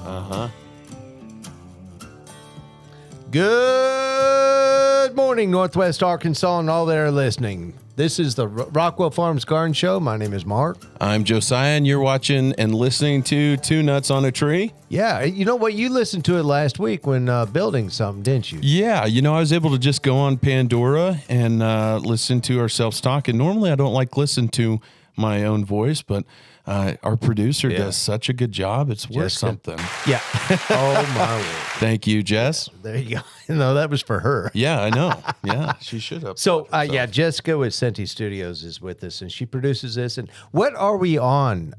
Uh-huh. Good morning, Northwest Arkansas, and all that are listening. This is the Rockwell Farms Garden Show. My name is Mark. I'm Josiah, and you're watching and listening to Two Nuts on a Tree. Yeah, you know what? You listened to it last week when building something, didn't you? Yeah, I was able to just go on Pandora and listen to ourselves talk. And normally I don't like listen to my own voice, but our producer does such a good job. It's worth something. Yeah. Oh, my word. Thank you, Jess. There you go. No, that was for her. Yeah, I know. Yeah, she should have. So, Jessica with Senti Studios is with us, and she produces this. And what are we on?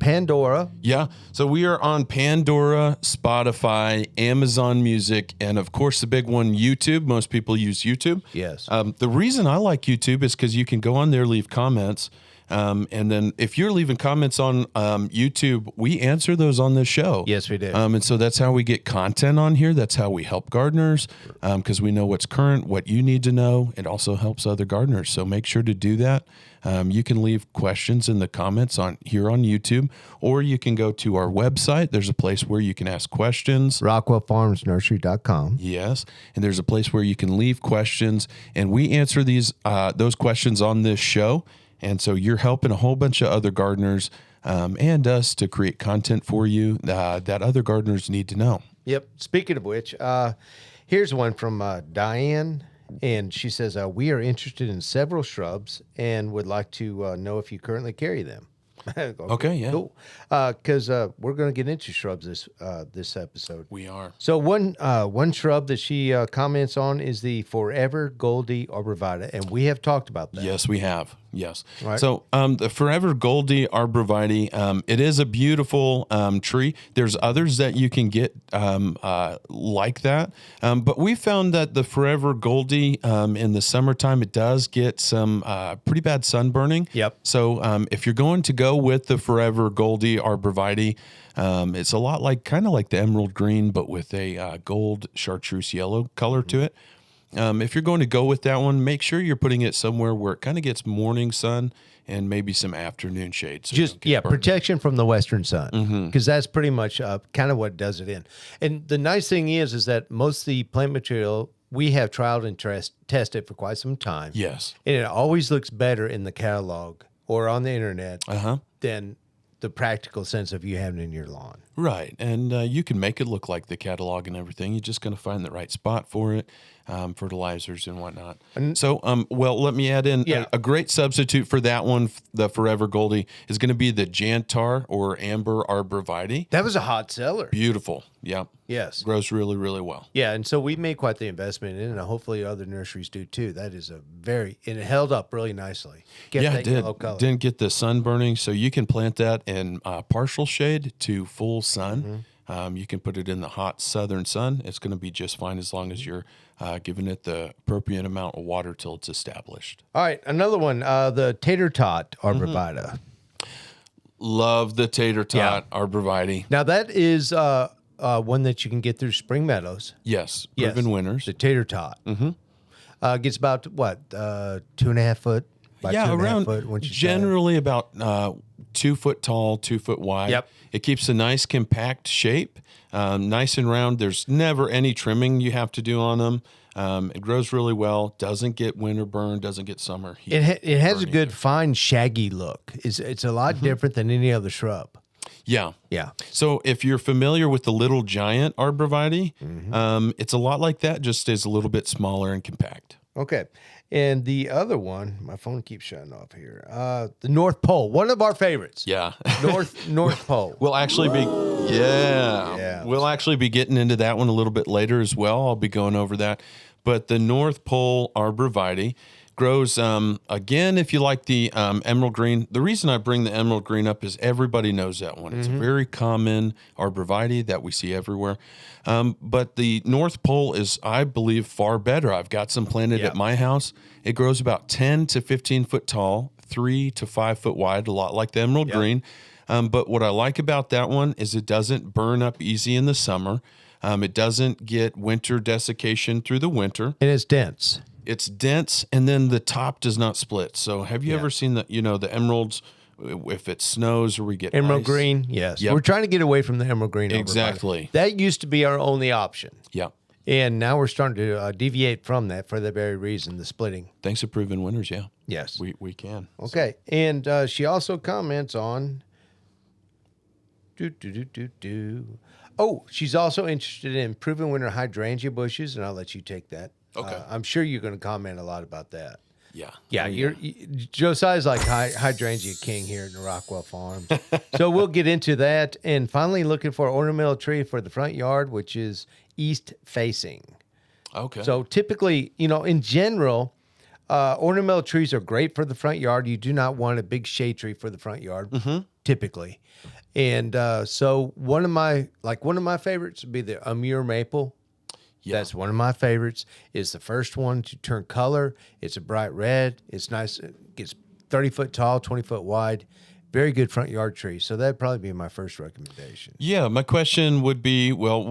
Pandora? Yeah, so we are on Pandora, Spotify, Amazon Music, and of course the big one, YouTube. Most people use YouTube. Yes. The reason I like YouTube is because you can go on there, leave comments. And then if you're leaving comments on YouTube, we answer those on the show. Yes, we do. And so that's how we get content on here. That's how we help gardeners because we know what's current, what you need to know. It also helps other gardeners. So make sure to do that. You can leave questions in the comments here on YouTube, or you can go to our website. There's a place where you can ask questions. RockwellFarmsNursery.com. Yes, and there's a place where you can leave questions, and we answer those questions on this show. And so you're helping a whole bunch of other gardeners and us to create content for you that other gardeners need to know. Yep. Speaking of which, here's one from Diane, and she says, we are interested in several shrubs and would like to know if you currently carry them. Okay, yeah. Cool. Because we're going to get into shrubs this episode. We are. So one shrub that she comments on is the Forever Goldie Arborvitae, and we have talked about that. Yes, we have. Yes. Right. So the Forever Goldie Arborvitae, it is a beautiful tree. There's others that you can get like that. But we found that the Forever Goldie in the summertime, it does get some pretty bad sunburning. Yep. So if you're going to go with the Forever Goldie Arborvitae, it's a lot kind of like the emerald green, but with a gold chartreuse yellow color to it. If you're going to go with that one, make sure you're putting it somewhere where it kind of gets morning sun and maybe some afternoon shade. So protection from the western sun, because that's pretty much kind of what does it in. And the nice thing is that most of the plant material we have trialed and tested for quite some time. Yes. And it always looks better in the catalog or on the internet than the practical sense of you having it in your lawn. Right. And you can make it look like the catalog and everything. You're just going to find the right spot for it, fertilizers and whatnot. So, let me add in a great substitute for that one, the Forever Goldie, is going to be the Jantar or Amber Arborvitae. That was a hot seller. Beautiful. Yeah. Yes. Grows really, really well. Yeah, and so we made quite the investment in it, and hopefully other nurseries do too. That is and it held up really nicely. It did. Yellow color. Didn't get the sun burning, so you can plant that in partial shade to full sun. You can put it in the hot southern sun. It's going to be just fine as long as you're giving it the appropriate amount of water till it's established. All right, another one, the Tater Tot Arborvitae. Love the Tater Tot Arborvitae. Now that is one that you can get through Spring Meadows. Yes, proven winners. The Tater Tot. Gets about, 2.5 foot? Around generally about 2 foot tall, 2 foot wide. Yep. It keeps a nice compact shape, nice and round. There's never any trimming you have to do on them. It grows really well. Doesn't get winter burn. Doesn't get summer heat. It has a good fine shaggy look. It's a lot different than any other shrub. Yeah. Yeah. So if you're familiar with the Little Giant Arborvitae, it's a lot like that, just is a little bit smaller and compact. Okay. And the other one, my phone keeps shutting off here. The North Pole, one of our favorites. Yeah. North Pole. We'll actually be getting into that one a little bit later as well. I'll be going over that. But the North Pole Arborvitae grows, again, if you like the emerald green. The reason I bring the emerald green up is everybody knows that one. It's a very common arborvitae that we see everywhere. But the North Pole is, I believe, far better. I've got some planted at my house. It grows about 10 to 15 foot tall, 3 to 5 foot wide, a lot like the emerald green. But what I like about that one is it doesn't burn up easy in the summer. It doesn't get winter desiccation through the winter. And it's dense. It's dense, and then the top does not split. So have you ever seen the emeralds if it snows or we get Emerald ice. green, yes. Yep. We're trying to get away from the emerald green. Exactly. That used to be our only option. Yeah. And now we're starting to deviate from that for that very reason, the splitting. Thanks to proven winners, yeah. Yes. We can. Okay. And she also comments on... Oh, she's also interested in proven winner hydrangea bushes, and I'll let you take that. Okay. I'm sure you're going to comment a lot about that. Yeah. Yeah, Josiah's like hydrangea king here in the Rockwell Farms. So we'll get into that. And finally, looking for an ornamental tree for the front yard, which is east facing. Okay. So typically, in general, ornamental trees are great for the front yard. You do not want a big shade tree for the front yard, typically. And so one of my favorites would be the Amur maple. Yeah. That's one of my favorites. It's the first one to turn color. It's a bright red. It's nice. It gets 30 foot tall, 20 foot wide. Very good front yard tree. So that'd probably be my first recommendation. Yeah, my question would be, well,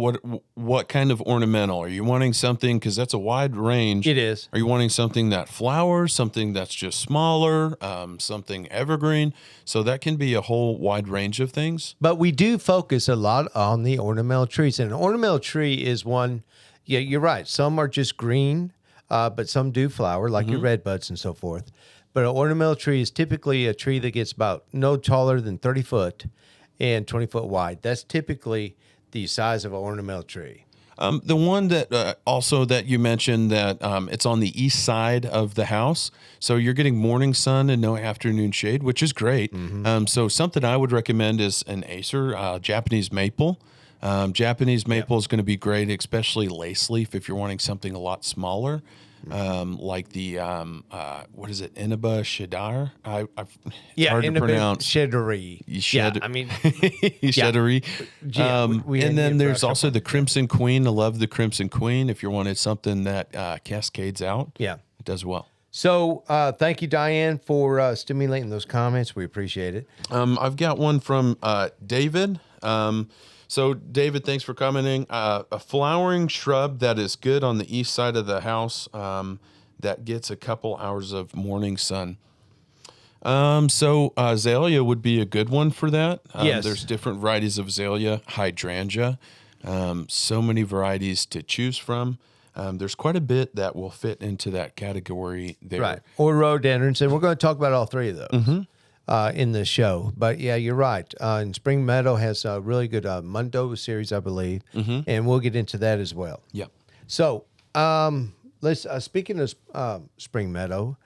what kind of ornamental? Are you wanting something, because that's a wide range. It is. Are you wanting something that flowers, something that's just smaller, something evergreen? So that can be a whole wide range of things. But we do focus a lot on the ornamental trees. And an ornamental tree is one, yeah, you're right. Some are just green, but some do flower, like your red buds and so forth. But an ornamental tree is typically a tree that gets about no taller than 30 foot and 20 foot wide. That's typically the size of an ornamental tree. The one that also that you mentioned that it's on the east side of the house, so you're getting morning sun and no afternoon shade, which is great. So something I would recommend is an Acer, Japanese maple. Japanese maple is going to be great, especially lace leaf if you're wanting something a lot smaller. Like the what is it, Inaba Shedar? Hard to pronounce. Shedari. Yeah, I mean, Shedari. Yeah, and then there's also the Crimson Queen. I love the Crimson Queen. If you wanted something that cascades out, it does well. So thank you, Diane, for stimulating those comments. We appreciate it. I've got one from David. So, David, thanks for commenting. A flowering shrub that is good on the east side of the house that gets a couple hours of morning sun. So azalea would be a good one for that. Yes. There's different varieties of azalea, hydrangea. So many varieties to choose from. There's quite a bit that will fit into that category there. Right. Or rhododendrons, and we're going to talk about all three of those. In the show. But yeah, you're right. And Spring Meadow has a really good Mundo series, I believe, and we'll get into that as well. Yeah. So let's speaking of Spring Meadow,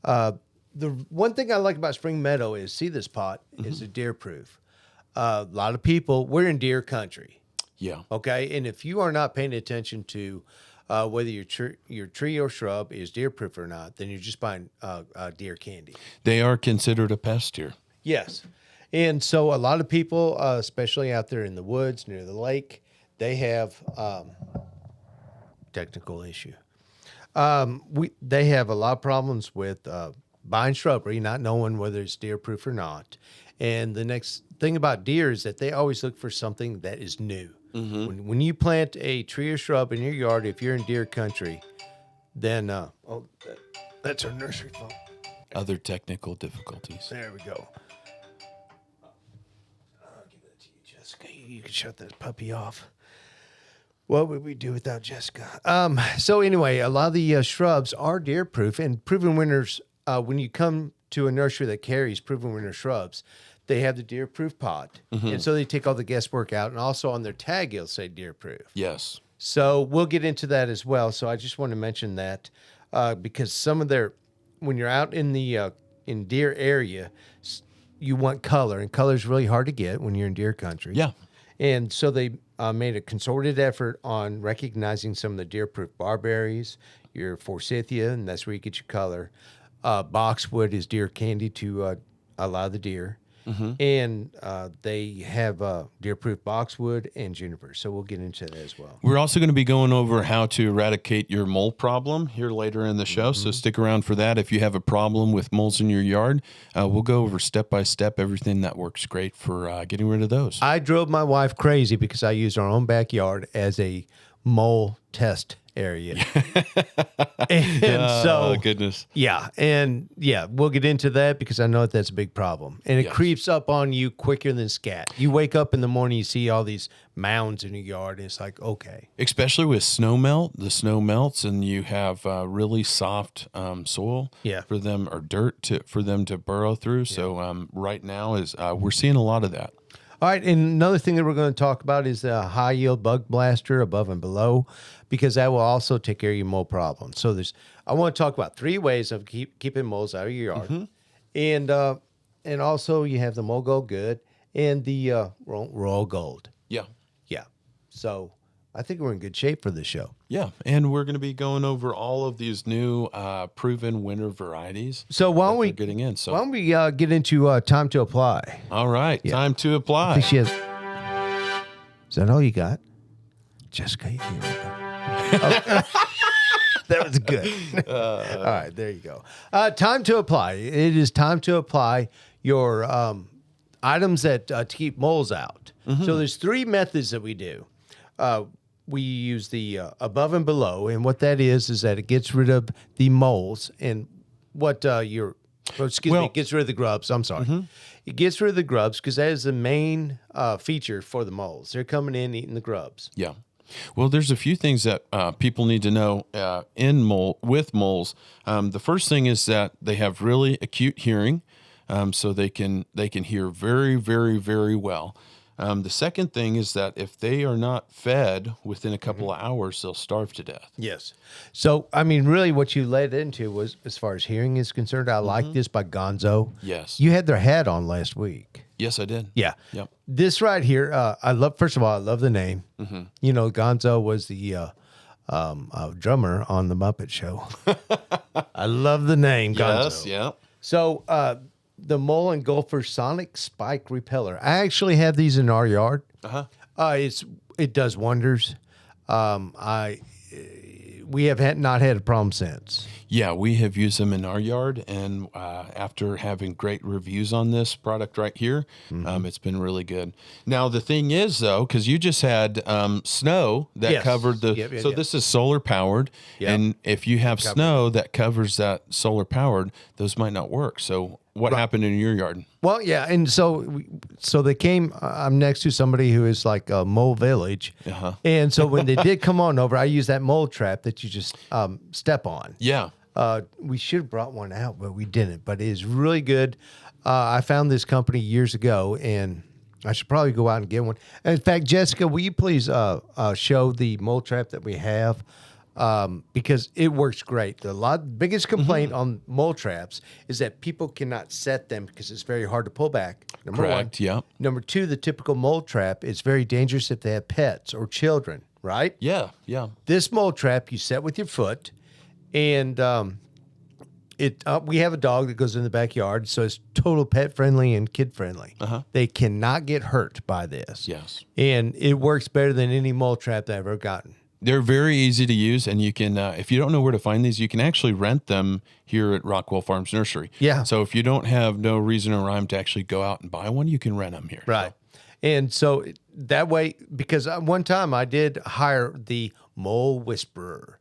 the one thing I like about Spring Meadow is, see this pot is a deer proof. A lot of people, we're in deer country. Yeah. Okay, and if you are not paying attention to whether your tree or shrub is deer proof or not, then you're just buying deer candy. They are considered a pest deer. Yes. And so a lot of people, especially out there in the woods near the lake, they have technical issue. They have a lot of problems with buying shrubbery, not knowing whether it's deer proof or not. And the next thing about deer is that they always look for something that is new. When you plant a tree or shrub in your yard, if you're in deer country, then that's our nursery phone. Other technical difficulties. There we go. I'll give that to you, Jessica. You can shut that puppy off. What would we do without Jessica? So anyway, a lot of the shrubs are deer proof, and proven winners. When you come to a nursery that carries proven winner shrubs, they have the deer proof pot. And so they take all the guesswork out, and also on their tag, it'll say deer proof. Yes. So we'll get into that as well. So I just want to mention that because some of when you're out in the in deer area, you want color, and color is really hard to get when you're in deer country. Yeah. And so they made a concerted effort on recognizing some of the deer proof barberries, your forsythia, and that's where you get your color. Boxwood is deer candy to allow the deer. And they have deer-proof boxwood and juniper. So we'll get into that as well. We're also going to be going over how to eradicate your mole problem here later in the show. So stick around for that. If you have a problem with moles in your yard, we'll go over step by step everything that works great for getting rid of those. I drove my wife crazy because I used our own backyard as a mole test area. And Oh, goodness. yeah. And yeah, we'll get into that because I know that that's a big problem. And it Yes. creeps up on you quicker than scat. You wake up in the morning, you see all these mounds in your yard, and it's like, okay. Especially with snow melt, the snow melts and you have really soft soil Yeah. for them, or dirt for them to burrow through. So right now we're seeing a lot of that. All right, and another thing that we're going to talk about is the high yield bug blaster above and below, because that will also take care of your mole problem. So I want to talk about 3 ways of keeping moles out of your yard, and also you have the Mole Gold Good and the Royal Gold. Yeah. Yeah, so I think we're in good shape for this show. Yeah, and we're going to be going over all of these new proven winter varieties. So why don't we're we getting in? So why don't we get into time to apply? all right, time to I apply. think she has. Is that all you got, Jessica? You can go. That was good. All right, there you go. Time to apply. It is time to apply your items that to keep moles out. So there's 3 methods that we do. We use the above and below, and what that is that it gets rid of the moles and what it gets rid of the grubs. I'm sorry. It gets rid of the grubs because that is the main feature for the moles. They're coming in eating the grubs. Yeah. Well, there's a few things that people need to know with moles. The first thing is that they have really acute hearing, so they can hear very, very, very well. The second thing is that if they are not fed within a couple of hours, they'll starve to death. Yes. So, I mean, really what you led into was, as far as hearing is concerned, I like this by Gonzo. Yes. You had their hat on last week. Yes, I did. Yeah. Yep. This right here, first of all, I love the name. You know, Gonzo was the drummer on the Muppet Show. I love the name, Gonzo. Yes, yeah. So, the Mole and Gopher Sonic Spike Repeller. I actually have these in our yard. It does wonders. We have not had a problem since. Yeah, we have used them in our yard, and after having great reviews on this product right here, it's been really good. Now, the thing is, though, because you just had snow that covered the... This is solar-powered, and if you have snow that covers that solar-powered, those might not work. So what happened in your yard? Well, yeah, and so they came. I'm next to somebody who is like a mole village, and so when they did come on over, I used that mole trap that you just step on. Yeah. We should have brought one out, but we didn't. But it is really good. I found this company years ago, and I should probably go out and get one. In fact, Jessica, will you please show the mole trap that we have? Because it works great. The biggest complaint on mole traps is that people cannot set them because it's very hard to pull back. Number Correct, one. yeah. Number 2, the typical mole trap is very dangerous if they have pets or children, right? Yeah, yeah. This mole trap you set with your foot, and we have a dog that goes in the backyard, so it's total pet friendly and kid friendly. They cannot get hurt by this. Yes. And it works better than any mole trap that I've ever gotten. They're very easy to use, and you can, if you don't know where to find these, you can actually rent them here at Rockwell Farms Nursery. Yeah. So if you don't have no reason or rhyme to actually go out and buy one, you can rent them here. Right. And so that way, because one time I did hire the Mole Whisperer.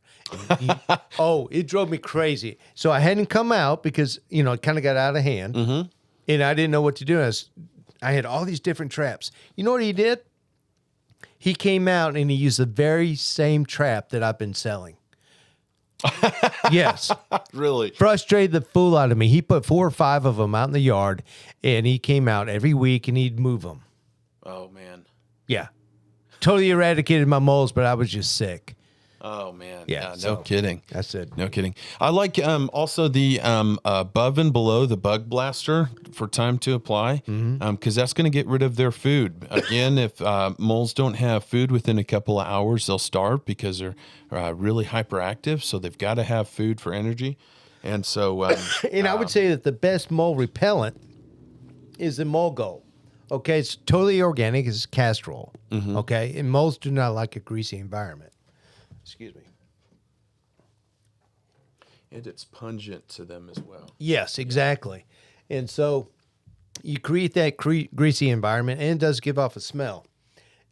It drove me crazy. So I hadn't come out because, it kind of got out of hand, and I didn't know what to do. I had all these different traps. You know what he did? He came out and he used the very same trap that I've been selling. Yes. Really? Frustrated the fool out of me. He put 4 or 5 of them out in the yard, and he came out every week and he'd move them. Oh, man. Yeah. Totally eradicated my moles, but I was just sick. Oh, man. Yeah, no kidding. That's it. No kidding. I like also the above and below the bug blaster for time to apply, because that's going to get rid of their food. Again, if moles don't have food within a couple of hours, they'll starve because they're really hyperactive. So they've got to have food for energy. And so... and I would say that the best mole repellent is the Mole Gold. Okay, it's totally organic. It's castrol. Okay, and moles do not like a greasy environment. Excuse me. And it's pungent to them as well. Yes, exactly. And so you create that greasy environment, and it does give off a smell.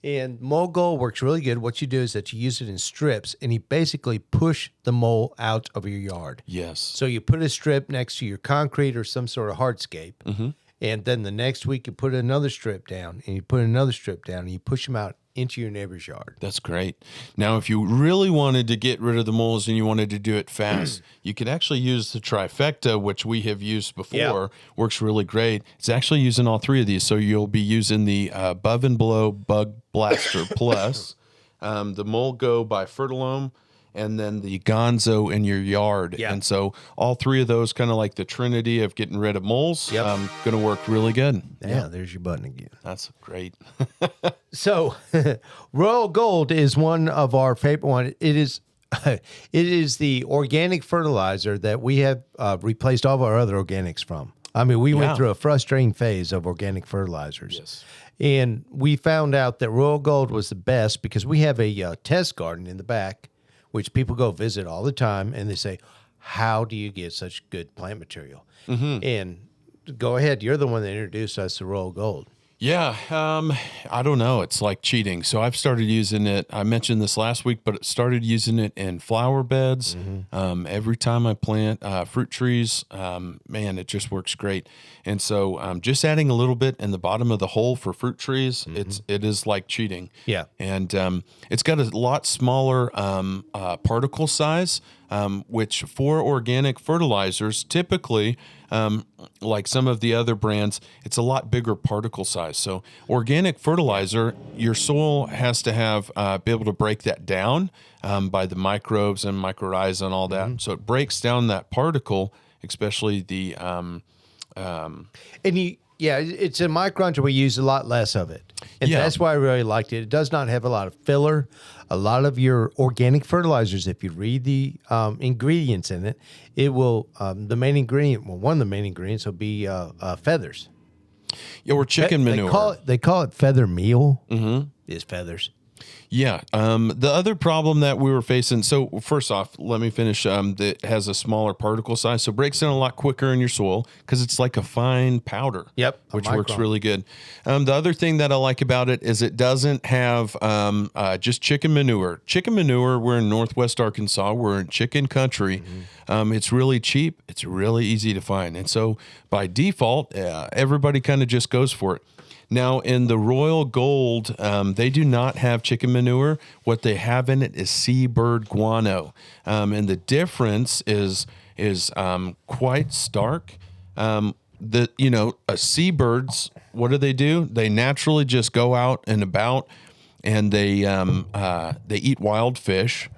And mole gold works really good. What you do is that you use it in strips, and you basically push the mole out of your yard. Yes. So you put a strip next to your concrete or some sort of hardscape, and then the next week you put another strip down, and you put another strip down, and you push them out into your neighbor's yard. That's great. Now, if you really wanted to get rid of the moles and you wanted to do it fast, you could actually use the trifecta, which we have used before. Yeah. Works really great. It's actually using all three of these. So you'll be using the Above and Below Bug Blaster Plus, the Mole Go by Fertilome, and then the Gonzo in your yard. Yeah. And so all three of those, kind of like the trinity of getting rid of moles, Yep. going to work really good. Yeah, there's your button again. That's great. So, Royal Gold is one of our favorite one. It is the organic fertilizer that we have replaced all of our other organics from. I mean, we went through a frustrating phase of organic fertilizers. Yes. And we found out that Royal Gold was the best because we have a test garden in the back, which people go visit all the time, and they say, how do you get such good plant material? And go ahead. You're the one that introduced us to Royal Gold. Yeah, I don't know. It's like cheating. So I've started using it. I mentioned this last week, but started using it in flower beds. Every time I plant fruit trees, man, it just works great. And so just adding a little bit in the bottom of the hole for fruit trees, it is like cheating. Yeah. And it's got a lot smaller particle size, which for organic fertilizers, typically, like some of the other brands, it's a lot bigger particle size. So organic fertilizer, your soil has to have be able to break that down by the microbes and mycorrhiza and all that. So it breaks down that particle, especially the it's a micron, so we use a lot less of it. And that's why I really liked it. It does not have a lot of filler. A lot of your organic fertilizers, if you read the ingredients in it, it will, the main ingredient, one of the main ingredients will be feathers. Yeah, or chicken manure. They call it feather meal. Is feathers. Yeah. The other problem that we were facing, so first off, let me finish, that has a smaller particle size, so it breaks down a lot quicker in your soil because it's like a fine powder. Yep. Which works really good. The other thing that I like about it is it doesn't have just chicken manure. Chicken manure, we're in Northwest Arkansas. We're in chicken country. It's really cheap. It's really easy to find. And so by default, everybody kind of just goes for it. Now, in the Royal Gold, they do not have chicken manure. What they have in it is seabird guano. And the difference is quite stark. Seabirds, what do? They naturally just go out and about, and they eat wild fish.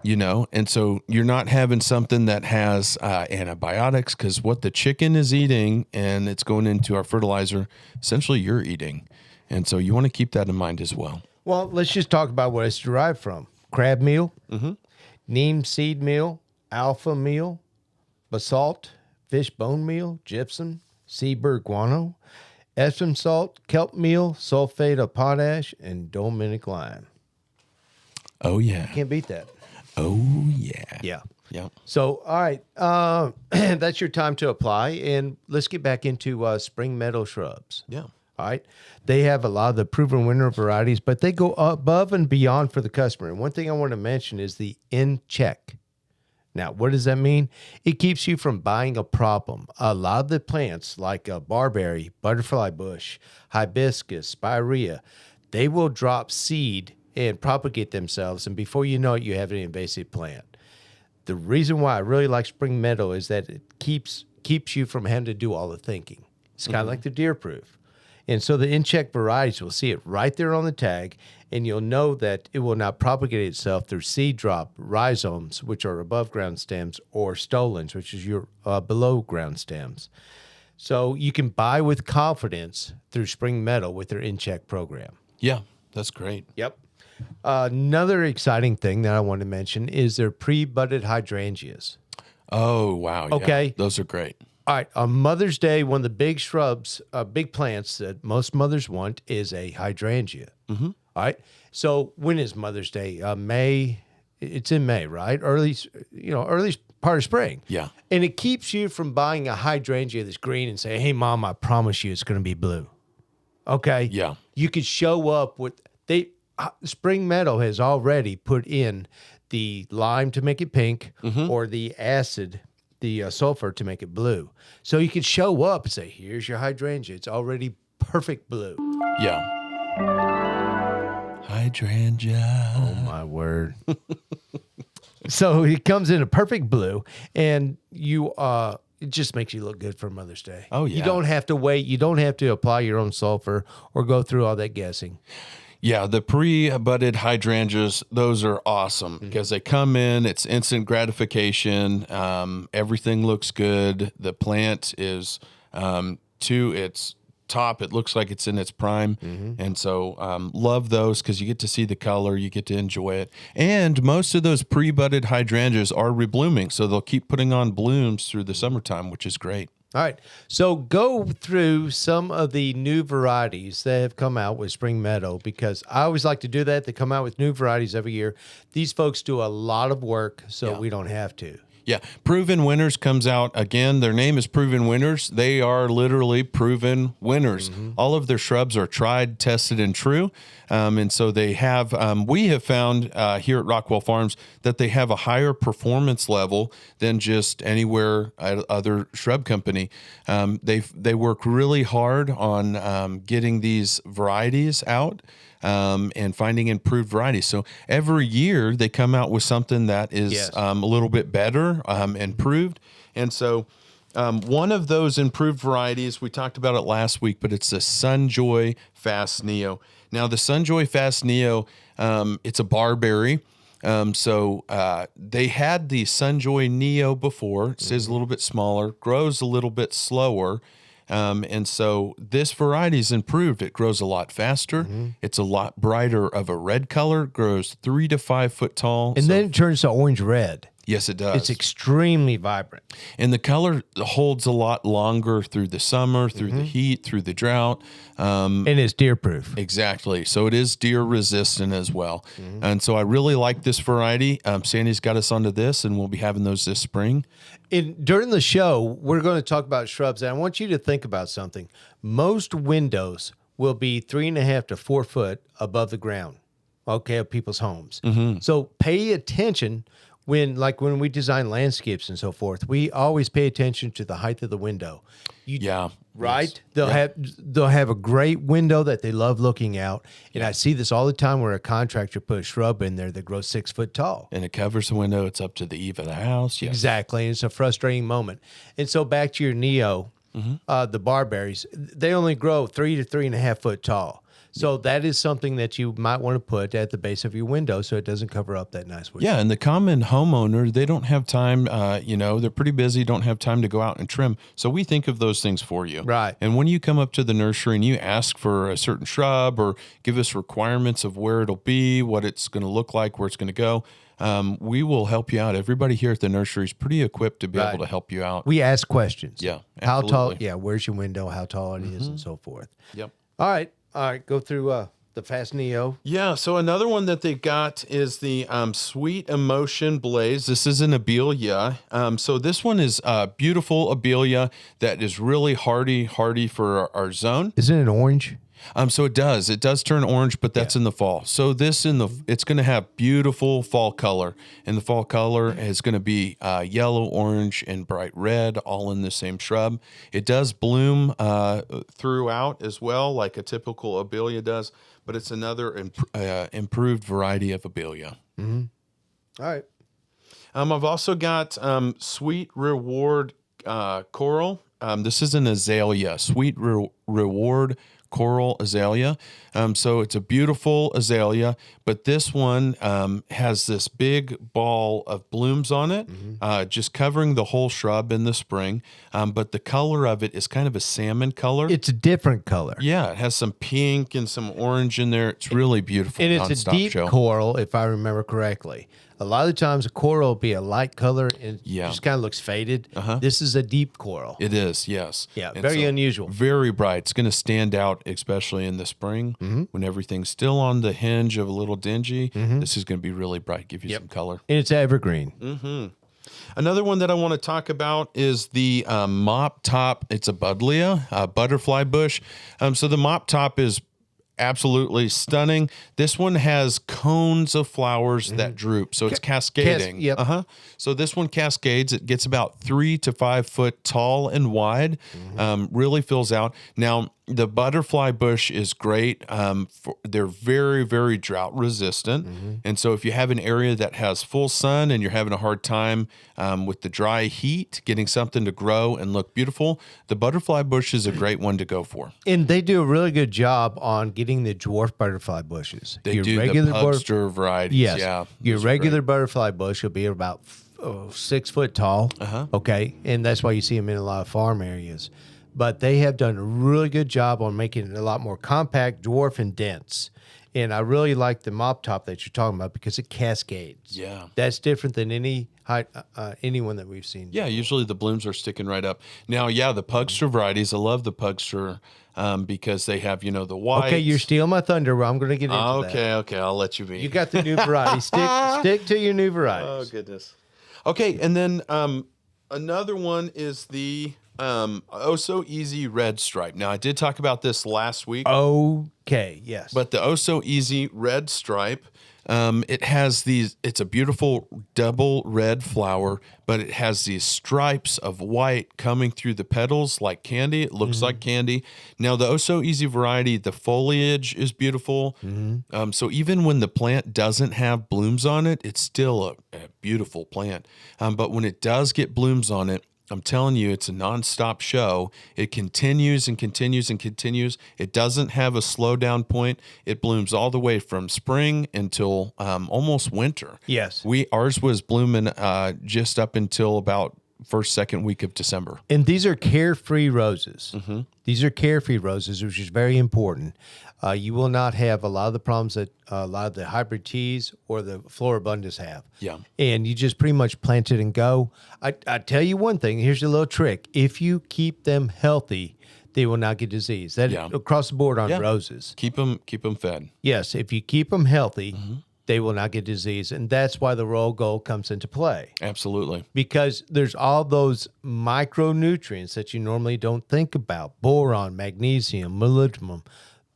And so you're not having something that has antibiotics, because what the chicken is eating and it's going into our fertilizer, essentially you're eating. And so you want to keep that in mind as well. Well, let's just talk about what it's derived from. Crab meal, neem seed meal, alpha meal, basalt, fish bone meal, gypsum, seabird guano, Epsom salt, kelp meal, sulfate of potash, and Dominic lime. Oh, yeah. Can't beat that. Oh, yeah. Yeah. Yeah. So, all right, that's your time to apply. And let's get back into spring meadow shrubs. Yeah. All right. They have a lot of the proven winter varieties, but they go above and beyond for the customer. And one thing I want to mention is the in check. Now, what does that mean? It keeps you from buying a problem. A lot of the plants like barberry, butterfly bush, hibiscus, spirea, they will drop seed and propagate themselves, and before you know it, you have an invasive plant. The reason why I really like spring meadow is that it keeps you from having to do all the thinking. It's kind of like the deer proof. And so the in-check varieties will see it right there on the tag, and you'll know that it will not propagate itself through seed drop, rhizomes, which are above ground stems, or stolons, which is your below ground stems. So you can buy with confidence through Spring Meadow with their in-check program. Yeah, that's great. Yep. Another exciting thing that I want to mention is their pre-budded hydrangeas. Oh, wow. Okay. Yeah, those are great. All right. On Mother's Day, one of the big shrubs, big plants that most mothers want is a hydrangea. All right. So when is Mother's Day? May. It's in May, right? Early part of spring. Yeah. And it keeps you from buying a hydrangea that's green and say, "Hey, Mom, I promise you it's going to be blue." Okay. Yeah. You could show up with Spring Meadow has already put in the lime to make it pink, or the acid, the sulfur to make it blue. So you can show up and say, "Here's your hydrangea. It's already perfect blue." Yeah. Hydrangea. Oh my word! So it comes in a perfect blue, and it just makes you look good for Mother's Day. Oh, yeah. You don't have to wait. You don't have to apply your own sulfur or go through all that guessing. Yeah, the pre-budded hydrangeas, those are awesome because they come in, it's instant gratification. Everything looks good. The plant is to its top. It looks like it's in its prime. And so love those because you get to see the color, you get to enjoy it. And most of those pre-budded hydrangeas are reblooming, so they'll keep putting on blooms through the summertime, which is great. All right. So go through some of the new varieties that have come out with Spring Meadow, because I always like to do that. They come out with new varieties every year. These folks do a lot of work, so we don't have to. Yeah. Proven Winners comes out again. Their name is Proven Winners. They are literally proven winners. All of their shrubs are tried, tested, and true. And so they have, we have found here at Rockwell Farms that they have a higher performance level than just anywhere other shrub company. They work really hard on getting these varieties out. And finding improved varieties. So every year they come out with something that is a little bit better, improved. And so one of those improved varieties, we talked about it last week, but it's the Sunjoy Fast Neo. Now the Sunjoy Fast Neo, it's a barberry. So they had the Sunjoy Neo before. It is a little bit smaller, grows a little bit slower. And so this variety is improved. It grows a lot faster. It's a lot brighter of a red color, grows 3 to 5 foot tall. And then it turns to orange red. Yes, it does. It's extremely vibrant. And the color holds a lot longer through the summer, through the heat, through the drought. And it's deer proof. Exactly. So it is deer resistant as well. And so I really like this variety. Sandy's got us onto this, and we'll be having those this spring. During the show, we're going to talk about shrubs, and I want you to think about something. Most windows will be 3.5 to 4 foot above the ground, okay, of people's homes. So pay attention when we design landscapes and so forth. We always pay attention to the height of the window. Right? Yes. They'll have a great window that they love looking out. And I see this all the time where a contractor put a shrub in there that grows 6 foot tall. And it covers the window. It's up to the eave of the house. Yes. Exactly. And it's a frustrating moment. And so back to your Neo, the barberries, they only grow 3 to 3.5 foot tall. So that is something that you might want to put at the base of your window so it doesn't cover up that nice window. Yeah, and the common homeowner, they don't have time, they're pretty busy, don't have time to go out and trim. So we think of those things for you. Right. And when you come up to the nursery and you ask for a certain shrub or give us requirements of where it'll be, what it's going to look like, where it's going to go, we will help you out. Everybody here at the nursery is pretty equipped to be able to help you out. We ask questions. Yeah, How tall? absolutely. Yeah, where's your window? How tall it is, and so forth. Yep. All right. Go through the Fast Neo. Yeah, so another one that they got is the Sweet Emotion Blaze. This is an abelia. So this one is a beautiful abelia that is really hardy for our zone. Isn't it orange? So it does turn orange, but that's in the fall. So this it's going to have beautiful fall color, and the fall color is going to be yellow, orange, and bright red, all in the same shrub. It does bloom throughout as well, like a typical abelia does, but it's another improved variety of abelia. All right. I've also got Sweet Reward Coral. This is an azalea, Sweet Reward Coral azalea. So it's a beautiful azalea, but this one has this big ball of blooms on it, just covering the whole shrub in the spring. But the color of it is kind of a salmon color. It's a different color. Yeah, it has some pink and some orange in there. It's really beautiful. And it's a deep coral, if I remember correctly. A lot of the times a coral will be a light color and just kind of looks faded. This is a deep coral. It is, yes. Yeah, And very unusual. Very bright. It's going to stand out, especially in the spring when everything's still on the hinge of a little dingy. This is going to be really bright, give you some color. And it's evergreen. Another one that I want to talk about is the mop top. It's a buddleia, a butterfly bush. So the mop top is absolutely stunning. This one has cones of flowers that droop, so it's cascading. Yep. So this one cascades. It gets about 3 to 5 foot tall and wide. Really fills out. Now, the butterfly bush is great. They're very, very drought resistant. And so if you have an area that has full sun and you're having a hard time with the dry heat, getting something to grow and look beautiful, the butterfly bush is a great one to go for. And they do a really good job on getting the dwarf butterfly bushes. They do the Pugster varieties. Yes. Yeah. Your regular butterfly bush will be about 6 foot tall. Okay. And that's why you see them in a lot of farm areas. But they have done a really good job on making it a lot more compact, dwarf, and dense. And I really like the mop top that you're talking about because it cascades. Yeah. That's different than any one that we've seen. Yeah, usually the blooms are sticking right up. Now, yeah, the Pugster varieties, I love the Pugster because they have, the white. Okay, you're stealing my thunder. Well, I'm going to get into that. Okay, I'll let you be. You got the new variety. Stick to your new varieties. Oh, goodness. Okay, and then another one is the Oh So Easy Red Stripe. Now, I did talk about this last week. Okay, yes. But the Oh So Easy Red Stripe, it has it's a beautiful double red flower, but it has these stripes of white coming through the petals like candy. It looks like candy. Now, the Oh So Easy variety, the foliage is beautiful. So even when the plant doesn't have blooms on it, it's still a beautiful plant. But when it does get blooms on it, I'm telling you, it's a nonstop show. It continues and continues and continues. It doesn't have a slow down point. It blooms all the way from spring until almost winter. Yes. Ours was blooming just up until about second week of December. And these are carefree roses. These are carefree roses, which is very important. You will not have a lot of the problems that a lot of the hybrid teas or the floribundas have. Yeah. And you just pretty much plant it and go. I tell you one thing. Here's a little trick. If you keep them healthy, they will not get disease. That across the board on roses. Keep them fed. Yes. If you keep them healthy, they will not get disease. And that's why the Royal Gold comes into play. Absolutely. Because there's all those micronutrients that you normally don't think about. Boron, magnesium, molybdenum.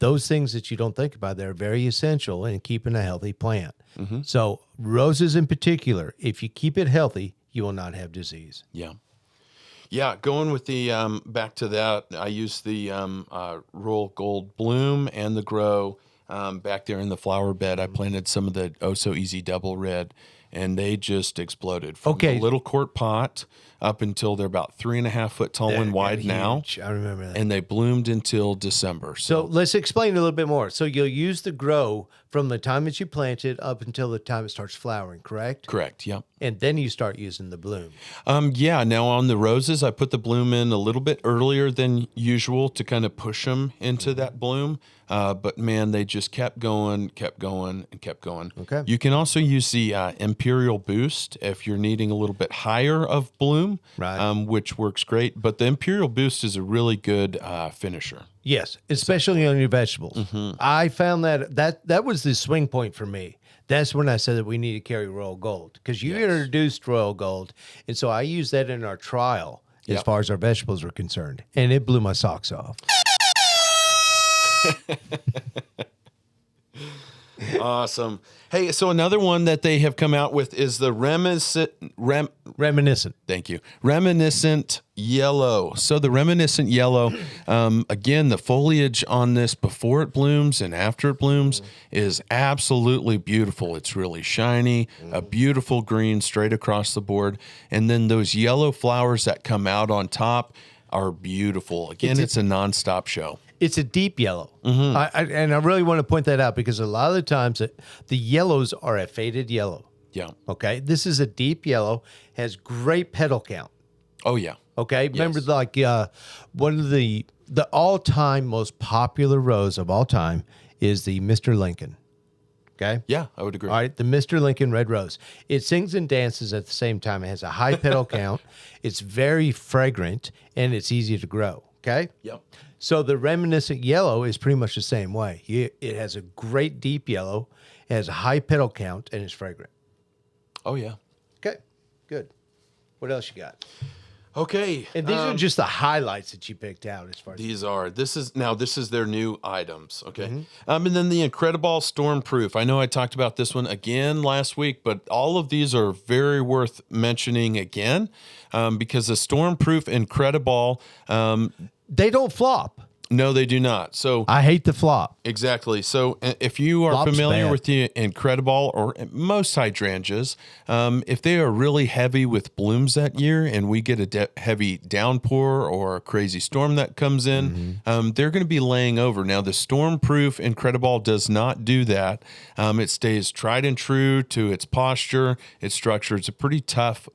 Those things that you don't think about, they're very essential in keeping a healthy plant. So roses in particular, if you keep it healthy, you will not have disease. Yeah. Yeah, going with the, back to that, I used the Royal Gold Bloom and the Grow back there in the flower bed. I planted some of the Oh So Easy Double Red, and they just exploded from a little quart pot up until they're about 3.5 foot tall and wide now. I remember that. And they bloomed until December. So let's explain a little bit more. So you'll use the Grow from the time that you plant it up until the time it starts flowering, correct? Correct, yeah. And then you start using the bloom. Yeah, now on the roses, I put the bloom in a little bit earlier than usual to kind of push them into that bloom. But man, they just kept going, and kept going. Okay. You can also use the Imperial Boost if you're needing a little bit higher of bloom, right? Which works great. But the Imperial Boost is a really good finisher. Yes, especially on your vegetables. I found that was the swing point for me. That's when I said that we need to carry Royal Gold because you introduced Royal Gold. And so I used that in our trial as far as our vegetables were concerned. And it blew my socks off. Awesome. Hey, so another one that they have come out with is the Reminiscent. Thank you. Reminiscent Yellow. So the Reminiscent Yellow, again, the foliage on this before it blooms and after it blooms is absolutely beautiful. It's really shiny, a beautiful green straight across the board. And then those yellow flowers that come out on top are beautiful. Again, it's a nonstop show. It's a deep yellow. And I really want to point that out because a lot of the times the yellows are a faded yellow. Yeah. Okay. This is a deep yellow, has great petal count. Oh, yeah. Okay. Remember, like one of the all-time most popular rose of all time is the Mr. Lincoln. Okay. Yeah, I would agree. All right. The Mr. Lincoln Red Rose. It sings and dances at the same time. It has a high petal count. It's very fragrant and it's easy to grow. Okay. Yep. So the Reminiscent Yellow is pretty much the same way. It has a great deep yellow, it has a high petal count, and it's fragrant. Oh, yeah. Okay, good. What else you got? Okay. And these are just the highlights that you picked out as far as This is their new items. Okay. And then the Incredible Stormproof. I know I talked about this one again last week, but all of these are very worth mentioning again because the Stormproof Incredible, they don't flop. no, they do not. So I hate the flop. exactly. So if you are Flop's familiar bad. with the Incredible or most hydrangeas, if they are really heavy with blooms that year and we get a heavy downpour or a crazy storm that comes in, they're going to be laying over. Now, the Stormproof Incredible does not do that. It stays tried and true to its posture, its structure. It's a pretty tough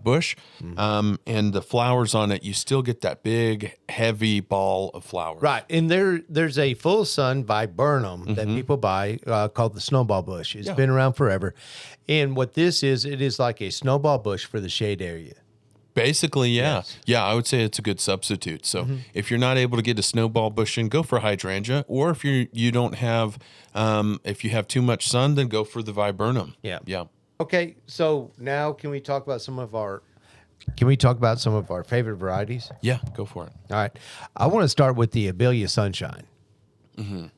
bush. And the flowers on it, you still get that big, heavy ball of flowers. Right. And there's a full sun viburnum that people buy called the snowball bush. It's been around forever. And what this is, it is like a snowball bush for the shade area. Basically, yeah. Yeah, I would say it's a good substitute. So if you're not able to get a snowball bush in, go for hydrangea. Or if you don't have, if you have too much sun, then go for the viburnum. Yeah. Yeah. Okay. So now can we talk about some of our favorite varieties? Yeah, go for it. All right. I want to start with the Abelia Sunshine.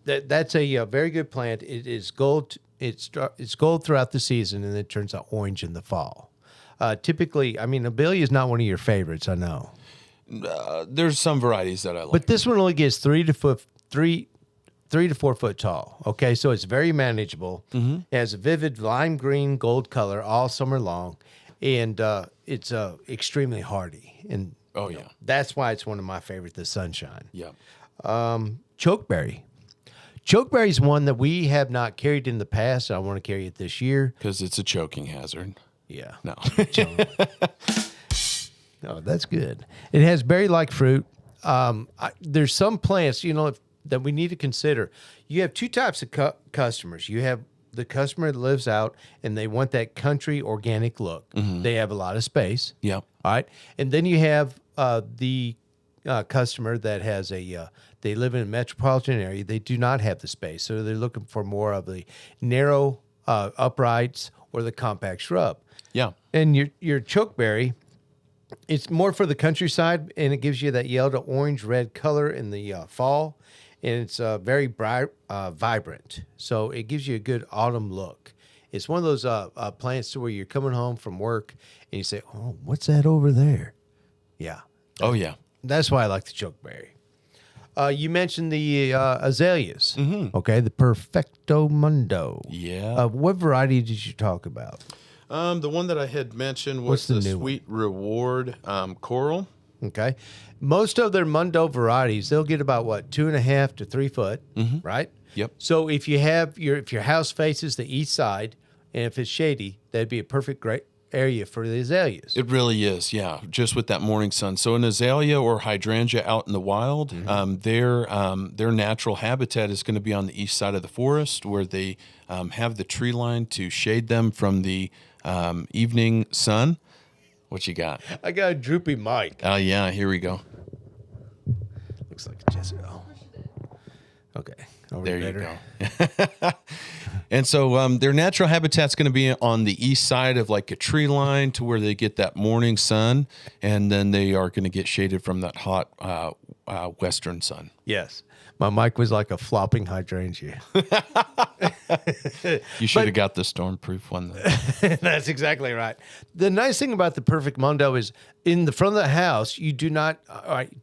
That's a very good plant. It is gold. It's gold throughout the season, and it turns out orange in the fall. Typically, I mean, Abelia is not one of your favorites, I know. There's some varieties that I like. But this one only gets 3 to 4 foot tall. Okay, so it's very manageable. It has a vivid lime green gold color all summer long, and it's extremely hardy. And that's why it's one of my favorites, the Sunshine. Yeah. Chokeberry. Chokeberry is one that we have not carried in the past. I want to carry it this year. Because it's a choking hazard. Yeah. No. Oh, that's good. It has berry-like fruit. There's some plants, that we need to consider. You have two types of customers. You have the customer that lives out and they want that country organic look. They have a lot of space. Yeah. All right. And then you have the customer that has they live in a metropolitan area. They do not have the space. So they're looking for more of the narrow uprights or the compact shrub. Yeah. And your chokeberry, it's more for the countryside, and it gives you that yellow to orange red color in the fall, and it's very bright, vibrant. So it gives you a good autumn look. It's one of those plants to where you're coming home from work and you say, "Oh, what's that over there?" Yeah. Oh, yeah. That's why I like the chokeberry. You mentioned the azaleas. Okay, the Perfecto Mundo. Yeah. What variety did you talk about? The one that I had mentioned was What's the the new Sweet Reward Coral. Okay. Most of their Mundo varieties, they'll get about 2.5 to 3 foot, right? Yep. So if you have if your house faces the east side and if it's shady, that'd be a great area for the azaleas. It really is, yeah, just with that morning sun. So an azalea or hydrangea out in the wild, their natural habitat is going to be on the east side of the forest where they have the tree line to shade them from the evening sun. What you got? I got a droopy mic. Oh, yeah, here we go. Looks like a Jezebel. Okay. There you go. And so their natural habitat's going to be on the east side of like a tree line to where they get that morning sun, and then they are going to get shaded from that hot western sun. Yes. My mic was like a flopping hydrangea. You should have got the stormproof one, though. That's exactly right. The nice thing about the Perfect Mundo is in the front of the house, you do not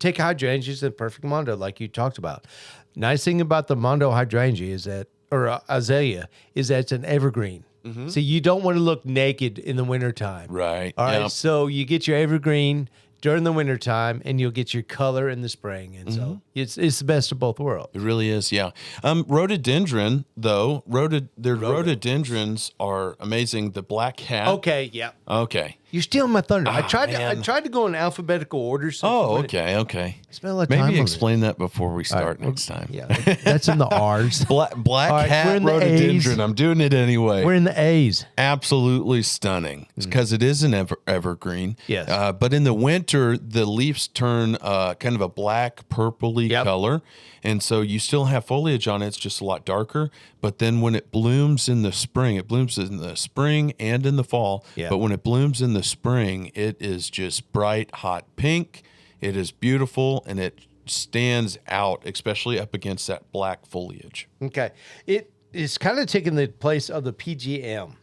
take hydrangeas and Perfect Mundo like you talked about. Nice thing about the Mundo hydrangea is that, or azalea, is that it's an evergreen. So you don't want to look naked in the wintertime. Right. All right. Yep. So you get your evergreen during the wintertime and you'll get your color in the spring. And so it's the best of both worlds. It really is, yeah. Rhododendron, though, rhododendrons are amazing. The black hat. Okay, yeah. Okay. You're stealing my thunder. I man. tried to go in alphabetical order. So Oh, okay. Spend a lot of time Maybe on explain that before we start next time. Yeah, that's in the R's. Black right, we're hat in the rhododendron. A's. I'm doing it anyway. We're in the A's. Absolutely stunning because it is an evergreen. Yes. But in the winter, the leaves turn kind of a black, purpley color. And so you still have foliage on it. It's just a lot darker. But then when it blooms in the spring, it blooms in the spring and in the fall. Yeah. But when it blooms in the the spring, it is just bright, hot pink. It is beautiful, and it stands out, especially up against that black foliage. Okay. It is kind of taking the place of the PGM.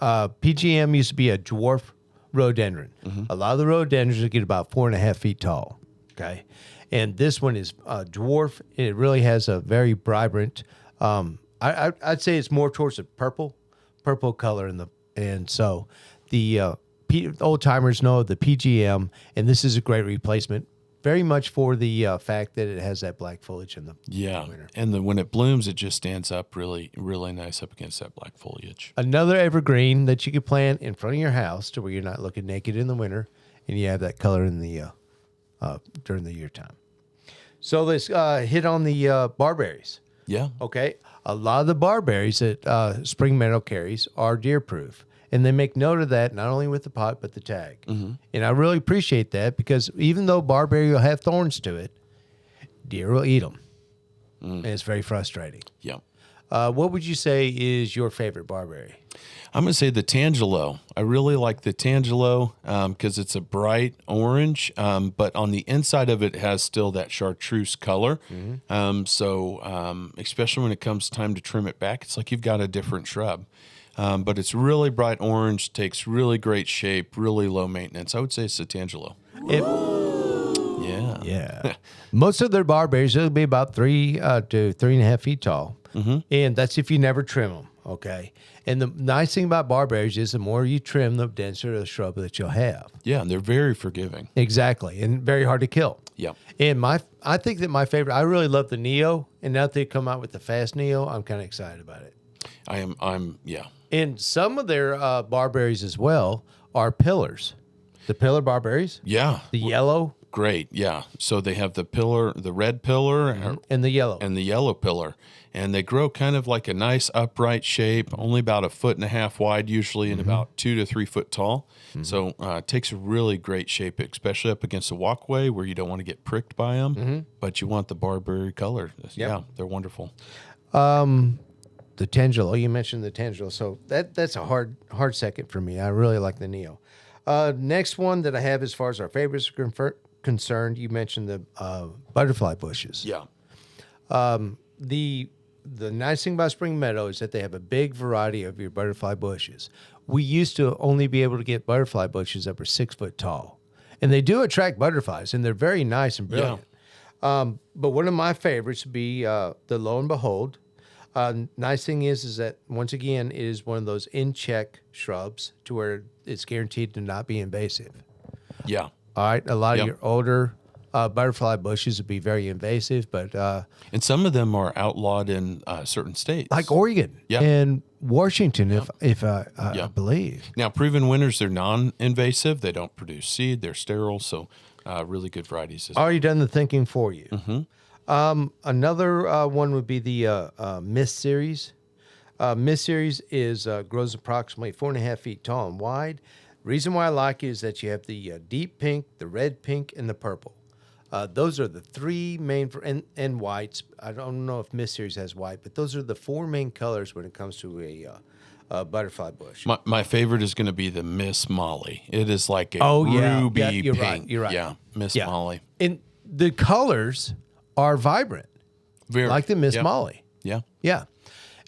PGM used to be a dwarf rhododendron. A lot of the rhododendrons get about 4.5 feet tall. Okay. And this one is dwarf. And it really has a very vibrant, I'd say it's more towards the purple color and so the old timers know the PGM, and this is a great replacement, very much for the fact that it has that black foliage in the winter. And when it blooms, it just stands up really, really nice up against that black foliage. Another evergreen that you could plant in front of your house to where you're not looking naked in the winter, and you have that color in the during the year time. So let's hit on the barberries. Yeah. Okay. A lot of the barberries that Spring Meadow carries are deer proof. And they make note of that, not only with the pot, but the tag. And I really appreciate that, because even though barberry will have thorns to it, deer will eat them. And it's very frustrating. Yeah. What would you say is your favorite barberry? I'm going to say the Tangelo. I really like the Tangelo because it's a bright orange, but on the inside of it has still that chartreuse color. So especially when it comes time to trim it back, it's like you've got a different shrub. But it's really bright orange, takes really great shape, really low maintenance. I would say it's the Tangelo. Yeah. Most of their barberries will be about 3 to 3.5 feet tall. And that's if you never trim them. Okay. And the nice thing about barberries is the more you trim, the denser the shrub that you'll have. Yeah, and they're very forgiving. Exactly. And very hard to kill. Yeah. And I think that my favorite, I really love the Neo. And now that they come out with the Fast Neo, I'm kind of excited about it. Yeah. And some of their barberries as well are pillars. The pillar barberries. Yeah. The yellow. Great. Yeah. So they have the pillar, the red pillar And the yellow. and the yellow pillar. And they grow kind of like a nice upright shape, only about 1.5 feet wide usually, and about 2 to 3 foot tall. So it takes a really great shape, especially up against a walkway where you don't want to get pricked by them, but you want the barberry color. Yeah, they're wonderful. The Tangelo, you mentioned the Tangelo, so that's a hard second for me. I really like the Neo. Next one that I have as far as our favorites are concerned, you mentioned the butterfly bushes. Yeah. The nice thing about Spring Meadow is that they have a big variety of your butterfly bushes. We used to only be able to get butterfly bushes that were 6 foot tall, and they do attract butterflies, and they're very nice and brilliant. But one of my favorites would be the Lo and Behold. Nice thing is that once again, it is one of those in check shrubs to where it's guaranteed to not be invasive. Yeah. All right. A lot of your older butterfly bushes would be very invasive, but And some of them are outlawed in certain states. like Oregon and Washington, if I believe. Now, proven winners, they're non-invasive. They don't produce seed. They're sterile. So really good varieties. Already done the thinking for you. Another one would be the Mist series. Mist series grows approximately 4.5 feet tall and wide. Reason why I like it is that you have the deep pink, the red pink, and the purple. Those are the three main and whites. I don't know if Mist series has white, but those are the 4 main colors when it comes to a butterfly bush. My favorite is going to be the Miss Molly. It is like a ruby you're pink. Right, you're right. Yeah, Miss Molly. And the colors are vibrant, Very, like the Miss Molly. Yeah. Yeah.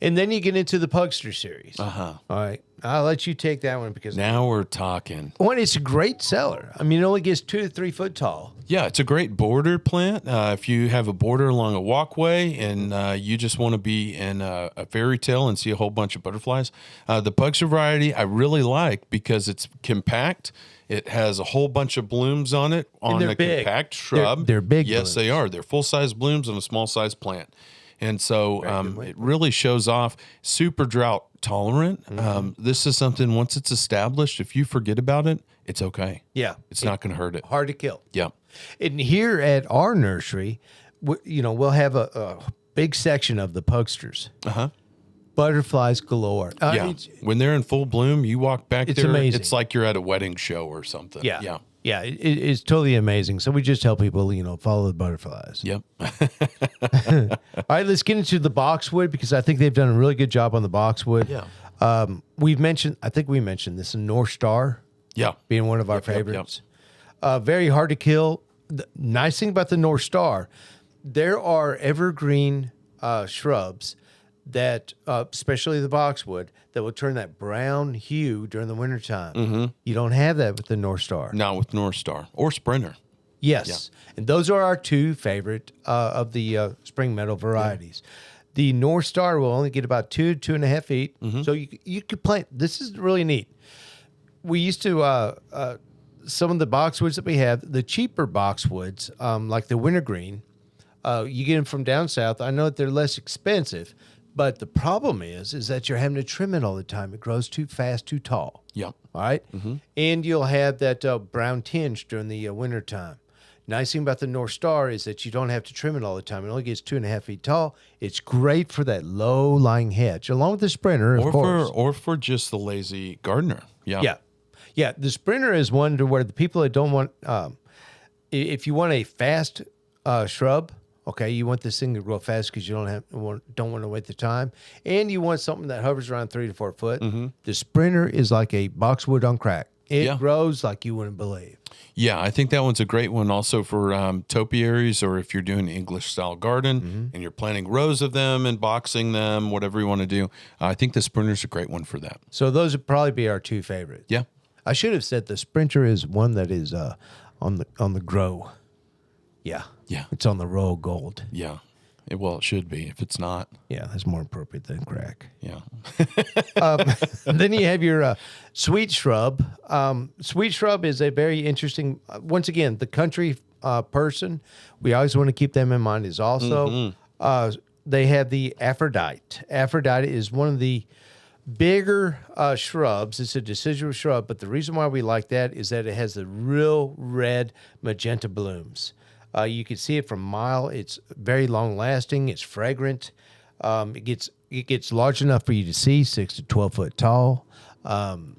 And then you get into the Pugster series. Uh-huh. All right. I'll let you take that one because Now we're talking. one, it's a great seller. I mean, it only gets 2 to 3 foot tall. Yeah, it's a great border plant. If you have a border along a walkway and you just want to be in a fairy tale and see a whole bunch of butterflies, the Pugster variety I really like because it's compact. It has a whole bunch of blooms on it on a compact shrub. They're big Yes, blooms. they are. They're full-size blooms on a small-size plant. And so it really shows off super drought tolerant. This is something, once it's established, if you forget about it, it's okay. Yeah. It's not going to hurt it. Hard to kill. Yeah. And here at our nursery, we'll have a big section of the Pugsters. Uh-huh. Butterflies galore. Yeah. When they're in full bloom, you walk back It's there. amazing. It's like you're at a wedding show or something. Yeah. Yeah. Yeah, it's totally amazing. So we just tell people, follow the butterflies. Yep. All right, let's get into the boxwood because I think they've done a really good job on the boxwood. Yeah. I think we mentioned this in North Star. Yeah. being one of our favorites. Very hard to kill. The nice thing about the North Star, there are evergreen shrubs that, especially the boxwood, that will turn that brown hue during the wintertime. Mm-hmm. You don't have that with the North Star. Not with North Star or Sprinter. Yes. Yeah. And those are our two favorite of the spring meadow varieties. Yeah. The North Star will only get about 2.5 feet. Mm-hmm. So you could plant. This is really neat. We used to, some of the boxwoods that we have, the cheaper boxwoods, like the wintergreen, you get them from down south. I know that they're less expensive, but the problem is that you're having to trim it all the time. It grows too fast, too tall. Yep. All right? Mm-hmm. And you'll have that brown tinge during the wintertime. Nice thing about the North Star is that you don't have to trim it all the time. It only gets 2.5 feet tall. It's great for that low-lying hedge, along with the Sprinter, of course. Or for just the lazy gardener. Yeah. Yeah. Yeah, the Sprinter is one to where the people that don't want, if you want a fast shrub, okay, you want this thing to grow fast because you don't want to wait the time, and you want something that hovers around 3 to 4 foot. Mm-hmm. The Sprinter is like a boxwood on crack. It grows like you wouldn't believe. Yeah, I think that one's a great one also for topiaries, or if you're doing an English-style garden and you're planting rows of them and boxing them, whatever you want to do. I think the Sprinter's a great one for that. So those would probably be our two favorites. Yeah. I should have said the Sprinter is one that is on the grow. Yeah. Yeah. It's on the row of gold. Yeah. It should be. If it's not. Yeah, that's more appropriate than crack. Yeah. Then you have your sweet shrub. Sweet shrub is a very interesting, once again, the country person, we always want to keep them in mind, is also, they have the Aphrodite. Aphrodite is one of the bigger shrubs. It's a deciduous shrub, but the reason why we like that is that it has the real red magenta blooms. You can see it from a mile. It's very long lasting. It's fragrant. It gets large enough for you to see, 6 to 12 foot tall.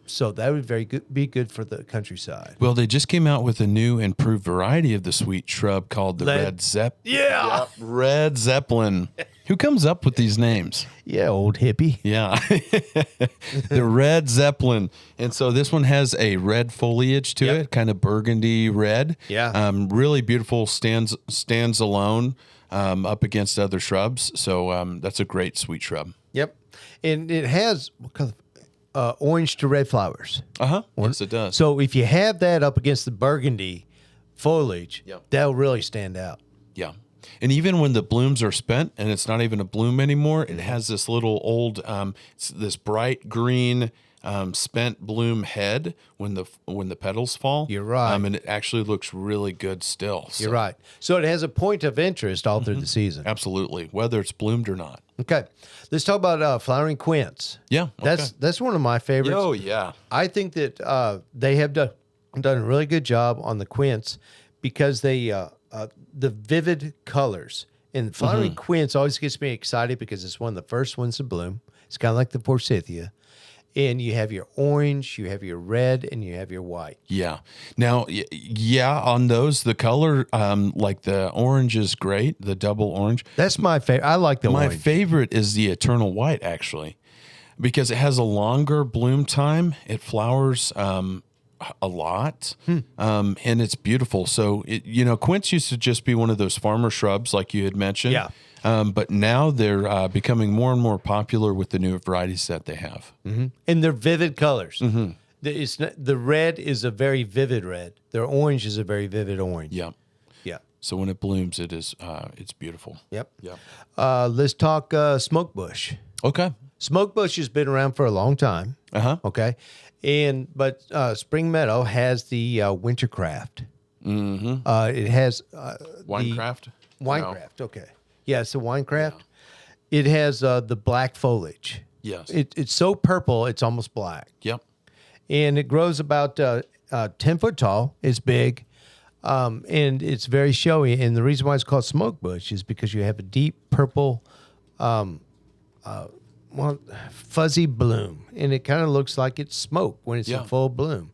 So that would be good for the countryside. Well, they just came out with a new improved variety of the sweet shrub called the Red Zeppelin. Yeah. Yep, Red Zeppelin. Who comes up with these names? Yeah, old hippie. Yeah. The Red Zeppelin. And so this one has a red foliage to it, kind of burgundy red. Yeah. Really beautiful, stands alone up against other shrubs. So that's a great sweet shrub. Yep. And it has orange to red flowers. Uh-huh. Yes, it does. So if you have that up against the burgundy foliage, that'll really stand out. Yeah. And even when the blooms are spent and it's not even a bloom anymore, it has this little old, this bright green spent bloom head when the petals fall. You're right. And it actually looks really good still. So. You're right. So it has a point of interest all through the season. Absolutely, whether it's bloomed or not. Okay. Let's talk about flowering quince. Yeah. Okay. That's one of my favorites. Oh, yeah. I think that they have done a really good job on the quince because they the vivid colors. And flowering quince always gets me excited because it's one of the first ones to bloom. It's kind of like the forsythia. And you have your orange, you have your red, and you have your white. Yeah. Now, on those, the color, like the orange is great, the double orange. That's my favorite. I like the orange. My favorite is the eternal white, actually, because it has a longer bloom time. It flowers a lot, and it's beautiful. So, quince used to just be one of those farmer shrubs, like you had mentioned. Yeah. But now they're becoming more and more popular with the new varieties that they have. Mm-hmm. And they're vivid colors. Mm-hmm. The red is a very vivid red. Their orange is a very vivid orange. Yeah. Yeah. So when it blooms, it's beautiful. Yep. Yep. Let's talk smoke bush. Okay. Smoke bush has been around for a long time. Uh-huh. Okay. But Spring Meadow has the Wintercraft. Mm-hmm. It has Winecraft? Winecraft, okay. Yeah, it's a Winecraft. Yeah. It has the black foliage. Yes. It's so purple, it's almost black. Yep. And it grows about 10 foot tall. It's big. And it's very showy. And the reason why it's called smoke bush is because you have a deep purple, fuzzy bloom. And it kind of looks like it's smoke when it's in full bloom.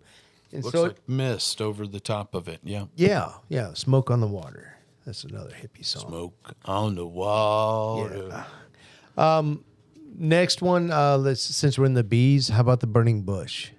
And looks like mist over the top of it. Yeah. Yeah. Smoke on the water. That's another hippie song. Smoke on the water. Yeah. Next one, since we're in the bees, how about the burning bush?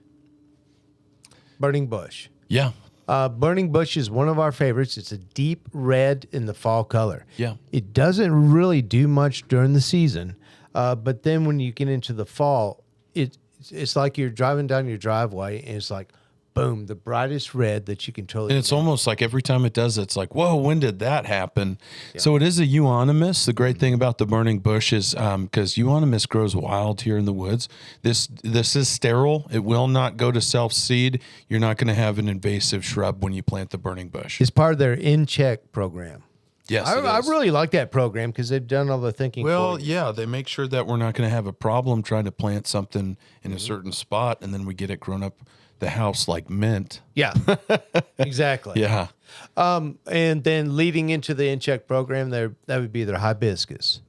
Burning bush. Yeah. Burning bush is one of our favorites. It's a deep red in the fall color. Yeah. It doesn't really do much during the season, but then when you get into the fall, it's like you're driving down your driveway and it's like, boom, the brightest red that you can totally. And it's almost like every time it does, it's like, whoa, when did that happen? Yeah. So it is a euonymus. The great thing about the burning bush is because euonymus grows wild here in the woods. This is sterile. It will not go to self-seed. You're not going to have an invasive shrub when you plant the burning bush. It's part of their in-check program. Yes, I really like that program because they've done all the thinking. Well, yeah, they make sure that we're not going to have a problem trying to plant something in a certain spot, and then we get it grown up the house like mint. Yeah, exactly. Yeah. And then leading into the in-check program, that would be their hibiscus.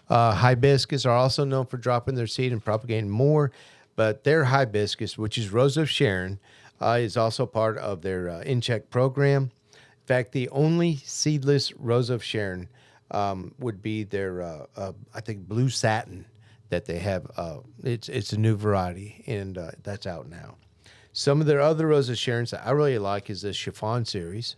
Hibiscus are also known for dropping their seed and propagating more, but their hibiscus, which is Rose of Sharon, is also part of their in-check program. In fact, the only seedless Rose of Sharon would be their, I think, blue satin that they have. It's a new variety, and that's out now. Some of their other Rose of Sharons that I really like is the chiffon series.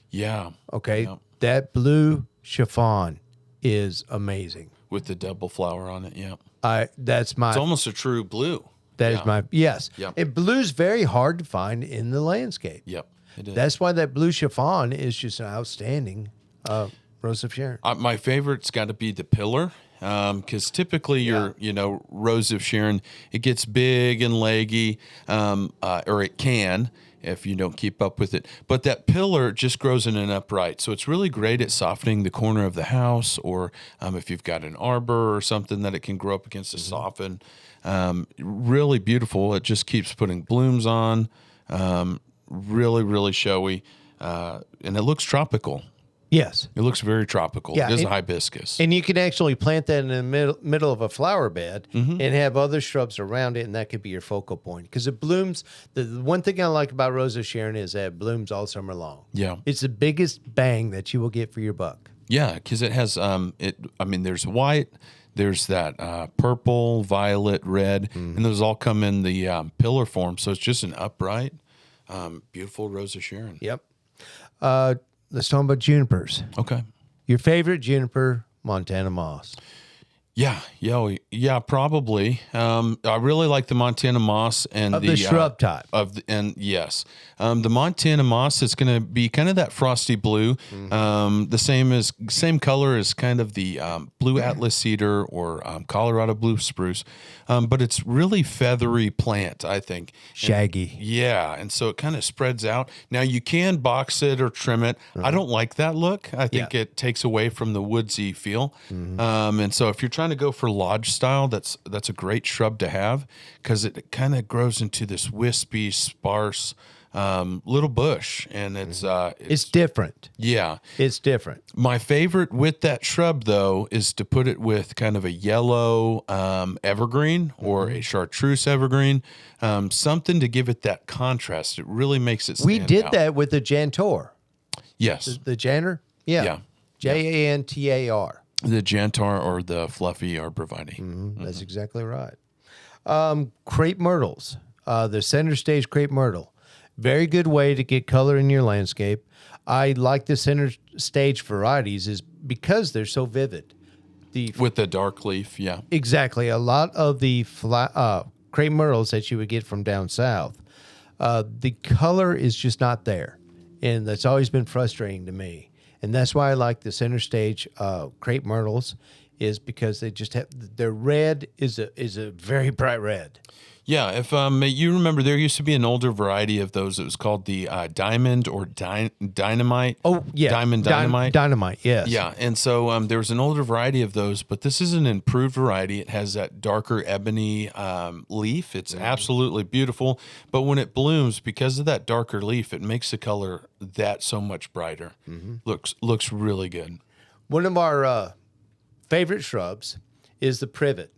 Yeah. Okay. Yep. That blue chiffon is amazing. With the double flower on it, yeah. That's my. It's almost a true blue. That is my, yes. Yep. And blue's very hard to find in the landscape. Yep, it is. That's why that blue chiffon is just an outstanding Rose of Sharon. My favorite's got to be the pillar. Because typically your, Rose of Sharon, it gets big and leggy, or it can if you don't keep up with it. But that pillar just grows in an upright. So it's really great at softening the corner of the house, or if you've got an arbor or something that it can grow up against to soften. Really beautiful. It just keeps putting blooms on. Really, really showy. And it looks tropical. Yes. It looks very tropical. Yeah, it is a hibiscus. And you can actually plant that in the middle of a flower bed and have other shrubs around it, and that could be your focal point. Because it blooms. The one thing I like about Rose of Sharon is that it blooms all summer long. Yeah. It's the biggest bang that you will get for your buck. Yeah, because it has, there's white, there's that purple, violet, red, and those all come in the pillar form. So it's just an upright, beautiful Rose of Sharon. Yep. Let's talk about junipers. Okay. Your favorite juniper, Montana moss. Yeah, probably. I really like the Montana moss and the shrub type. Yes, the Montana moss is going to be kind of that frosty blue, the same color as kind of the blue Atlas cedar or Colorado blue spruce, but it's really feathery plant, I think. Shaggy. And so it kind of spreads out. Now you can box it or trim it. I don't like that look. I think it takes away from the woodsy feel. And so if you're trying to go for lodge style, that's a great shrub to have because it kind of grows into this wispy, sparse little bush, and it's different. Yeah, it's different. My favorite with that shrub though is to put it with kind of a yellow evergreen or a chartreuse evergreen, something to give it that contrast. It really makes it stand We did out. that with the Jantor. Yes, the Jantor. Yeah. Jantar. The Jantar or the fluffy arborvitae. That's exactly right. Crepe myrtles. The center stage crepe myrtle. Very good way to get color in your landscape. I like the center stage varieties is because they're so vivid. With the dark leaf, yeah. Exactly. A lot of the crepe myrtles that you would get from down south, the color is just not there. And that's always been frustrating to me. And that's why I like the center stage crepe myrtles, is because they just have their red is a very bright red. Yeah, if you remember, there used to be an older variety of those. It was called the diamond or dynamite. Oh, yeah. Dynamite. Dynamite, yes. Yeah, and so there was an older variety of those, but this is an improved variety. It has that darker ebony leaf. It's absolutely beautiful. But when it blooms, because of that darker leaf, it makes the color that so much brighter. Looks really good. One of our favorite shrubs is the privet.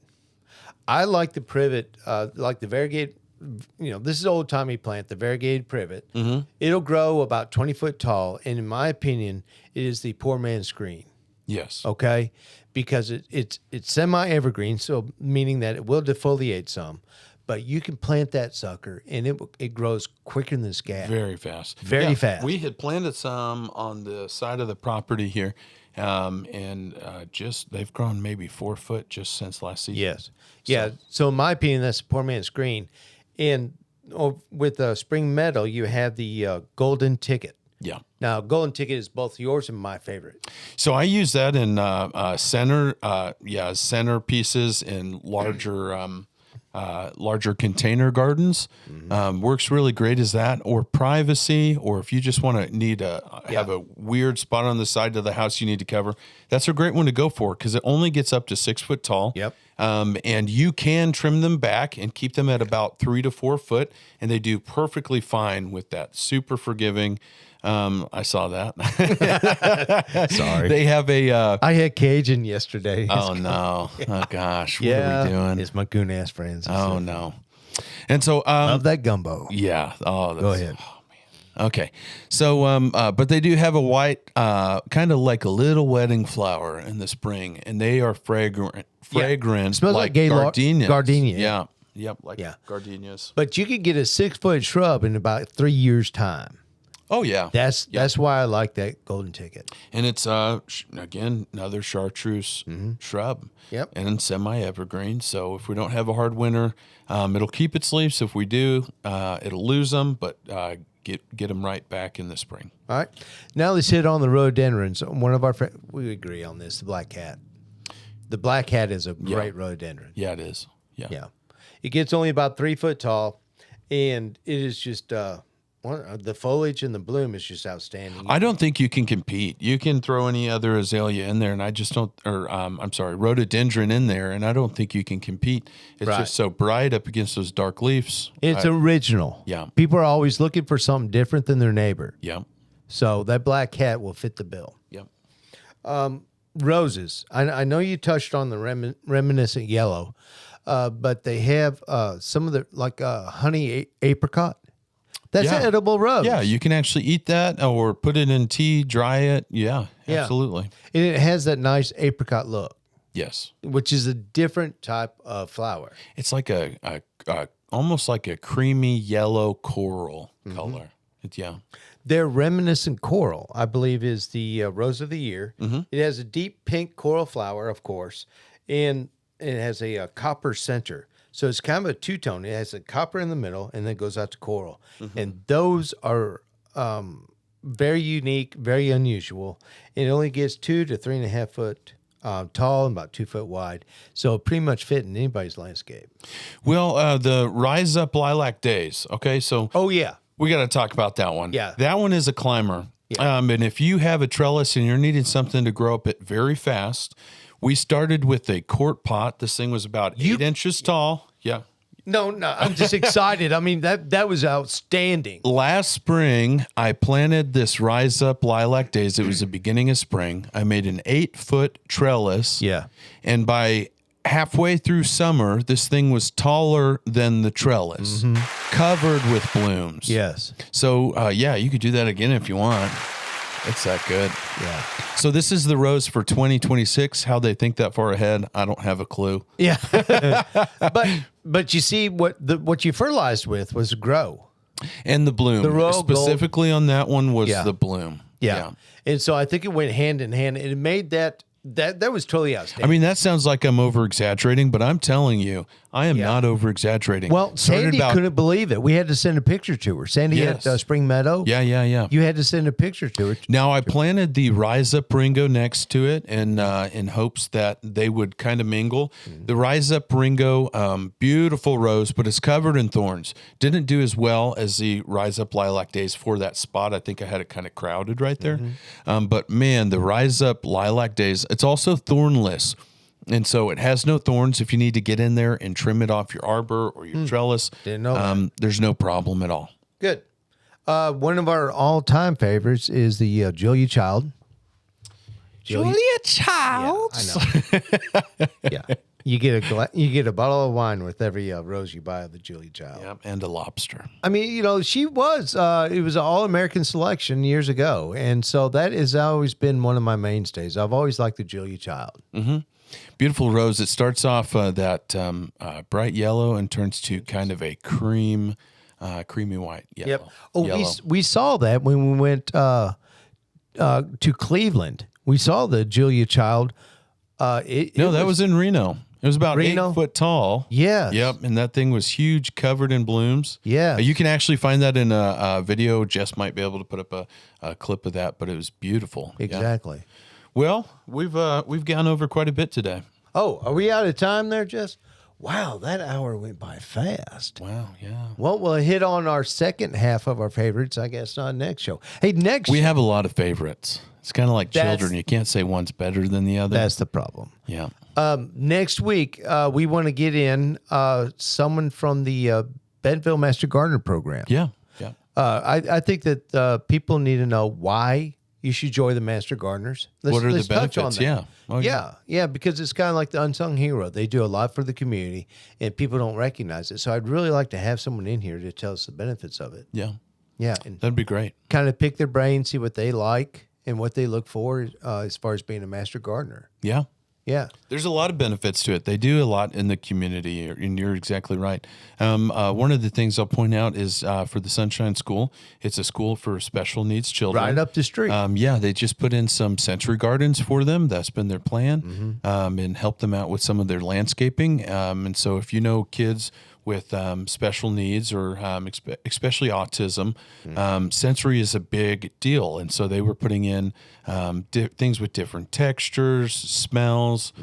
I like the privet, like the variegated, this is old-timey plant, the variegated privet. It'll grow about 20 foot tall, and in my opinion, it is the poor man's screen. Yes. Okay? Because it's semi-evergreen, so meaning that it will defoliate some, but you can plant that sucker and it grows quicker than scab. Very fast. Very fast. We had planted some on the side of the property here, and just they've grown maybe 4 foot just since last season. Yes. Yeah. So in my opinion, that's a poor man's green. And with Spring Meadow, you have the golden ticket. Yeah. Now, golden ticket is both yours and my favorite. So I use that in center pieces in larger container gardens. Works really great as that, or privacy, or if you just want to have a weird spot on the side of the house you need to cover. That's a great one to go for because it only gets up to 6 foot tall. Yep. And you can trim them back and keep them at about 3 to 4 foot, and they do perfectly fine with that. Super forgiving. I saw that. Sorry. They have a. I had Cajun yesterday. Oh no! Oh gosh! What are we doing? It's my goon ass friends. Oh no! And so love that gumbo. Yeah. Oh, go ahead. Oh man. Okay. So but they do have a white, kind of like a little wedding flower in the spring, and they are fragrant. Smells like gay gardenias. Gardenia. Yeah. Yep. Gardenias. But you could get a 6-foot shrub in about 3 years' time. Oh yeah. That's why I like that golden ticket. And it's again another chartreuse shrub. Yep. And semi-evergreen. So if we don't have a hard winter, it'll keep its leaves. If we do, it'll lose them, but get them right back in the spring. All right. Now let's hit on the rhododendrons. One of our friends, we agree on this, the black cat. The black cat is a great rhododendron. Yeah, it is. Yeah. Yeah. It gets only about 3 foot tall, and it is just the foliage and the bloom is just outstanding. I don't think you can compete. You can throw any other azalea in there, and I just don't, or rhododendron in there, and I don't think you can compete. It's just so bright up against those dark leaves. It's original. Yeah. People are always looking for something different than their neighbor. Yeah. So that black cat will fit the bill. Yeah. Roses. I know you touched on the reminiscent yellow, but they have some of the like honey apricot. That's an edible rose. Yeah, you can actually eat that or put it in tea, dry it. Yeah, absolutely. And it has that nice apricot look. Yes. Which is a different type of flower. It's like a almost like a creamy yellow coral color. Their reminiscent coral, I believe, is the rose of the year. It has a deep pink coral flower, of course, and it has a copper center. So it's kind of a two-tone. It has a copper in the middle, and then it goes out to coral. And those are very unique, very unusual. It only gets 2 to 3.5 foot tall and about 2 foot wide. So it pretty much fit in anybody's landscape. Well, the Rise Up Lilac Days. Okay, so we got to talk about that one. Yeah, that one is a climber. Yeah. And if you have a trellis and you're needing something to grow up it very fast. We started with a quart pot. This thing was about 8 inches tall. Yeah. No, I'm just excited. I mean, that was outstanding. Last spring, I planted this Rise Up Lilac Days. It was the beginning of spring. I made an 8-foot trellis. Yeah. And by halfway through summer, this thing was taller than the trellis, covered with blooms. Yes. So, you could do that again if you want. It's that good. Yeah. So this is the rose for 2026. How they think that far ahead, I don't have a clue. Yeah. but you see what you fertilized with was grow. And the bloom. The specifically on that one was the bloom. Yeah. And so I think it went hand in hand. And it made that was totally outstanding. I mean, that sounds like I'm over exaggerating, but I'm telling you, I am not over exaggerating. Well, Sandy couldn't believe it. We had to send a picture to her. Sandy at Spring Meadow. Yeah. You had to send a picture to her. Now, I planted the Rise Up Ringo next to it and in hopes that they would kind of mingle. The Rise Up Ringo, beautiful rose, but it's covered in thorns. Didn't do as well as the Rise Up Lilac Days for that spot. I think I had it kind of crowded right there. But man, the Rise Up Lilac Days, it's also thornless. And so it has no thorns. If you need to get in there and trim it off your arbor or your trellis, there's no problem at all. Good. One of our all-time favorites is the Julia Child. Julia Child. Yeah, I know. Yeah. You get a bottle of wine with every rose you buy of the Julia Child. Yep, and a lobster. I mean, she was, it was an all-American selection years ago. And so that has always been one of my mainstays. I've always liked the Julia Child. Beautiful rose. It starts off that bright yellow and turns to kind of a creamy white yellow. Yep. Oh, yellow. we saw that when we went to Cleveland. We saw the Julia Child. That was in Reno. It was about Reno? 8 foot tall. Yes. Yep. And that thing was huge, covered in blooms. Yeah. You can actually find that in a video. Jess might be able to put up a clip of that, but it was beautiful. Exactly. Yeah. Well, we've gone over quite a bit today. Oh, are we out of time there, Jess? Wow, that hour went by fast. Wow. Yeah. Well, we'll hit on our second half of our favorites, I guess, on next show. Hey, We have a lot of favorites. It's kind of like children. You can't say one's better than the other. That's the problem. Yeah. Next week, we want to get in someone from the Bentonville Master Gardener program. Yeah. Yeah. I think that people need to know why you should join the Master Gardeners. What are the let's touch benefits? on that. Yeah. Oh, Yeah, because it's kind of like the unsung hero. They do a lot for the community, and people don't recognize it. So I'd really like to have someone in here to tell us the benefits of it. Yeah. Yeah, and That'd be great. kind of pick their brain, see what they like and what they look for as far as being a master gardener. Yeah. Yeah. There's a lot of benefits to it. They do a lot in the community, and you're exactly right. One of the things I'll point out is for the Sunshine School, it's a school for special needs children. Right up the street. They just put in some sensory gardens for them. That's been their plan, and help them out with some of their landscaping. And so if you know kids with special needs or especially autism, sensory is a big deal. And so they were putting in things with different textures, smells.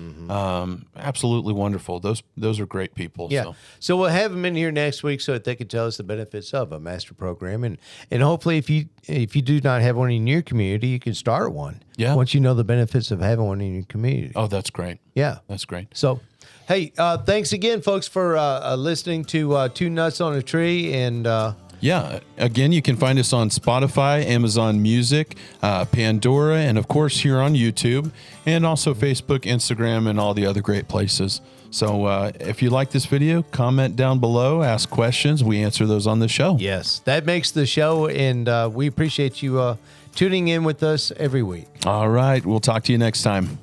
Absolutely wonderful. Those are great people. Yeah. So we'll have them in here next week so that they can tell us the benefits of a master program. And hopefully if you do not have one in your community, you can start one. Yeah. Once you know the benefits of having one in your community. Oh, that's great. Yeah. That's great. So, hey, thanks again, folks, for listening to Two Nuts on a Tree. And again, you can find us on Spotify, Amazon Music, Pandora, and of course here on YouTube, and also Facebook, Instagram, and all the other great places. So if you like this video, comment down below, ask questions. We answer those on the show. yes, that makes the show. And we appreciate you tuning in with us every week. All right. We'll talk to you next time.